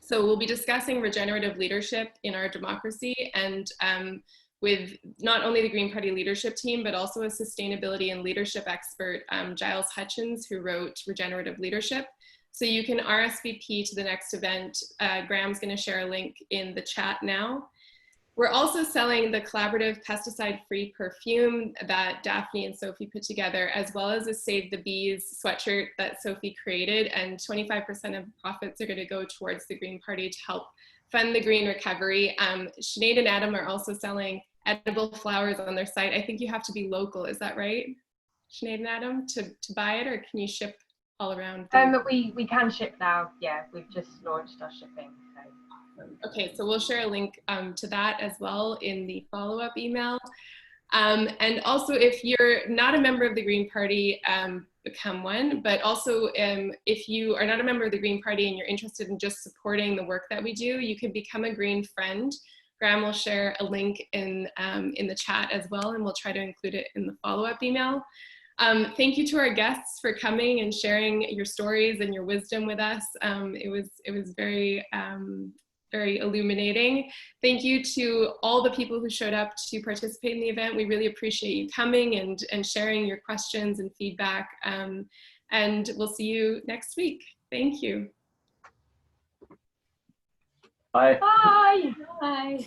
So we'll be discussing regenerative leadership in our democracy, and with not only the Green Party leadership team, but also a sustainability and leadership expert, Giles Hutchins, who wrote Regenerative Leadership. So you can RSVP to the next event. Graham's gonna share a link in the chat now. We're also selling the collaborative pesticide-free perfume that Daphne and Sophie put together, as well as a Save the Bees sweatshirt that Sophie created, and 25% of profits are gonna go towards the Green Party to help fund the green recovery. Sinead and Adam are also selling edible flowers on their site. I think you have to be local, is that right, Sinead and Adam, to buy it, or can you ship all around? We can ship now, yeah, we've just launched our shipping. So. Okay, so we'll share a link to that as well in the follow-up email. And also, if you're not a member of the Green Party, become one, but also if you are not a member of the Green Party and you're interested in just supporting the work that we do, you can become a Green Friend. Graham will share a link in the chat as well, and we'll try to include it in the follow-up email. Thank you to our guests for coming and sharing your stories and your wisdom with us. It was very, very illuminating. Thank you to all the people who showed up to participate in the event. We really appreciate you coming and sharing your questions and feedback. And we'll see you next week. Thank you. Bye. Bye. Bye.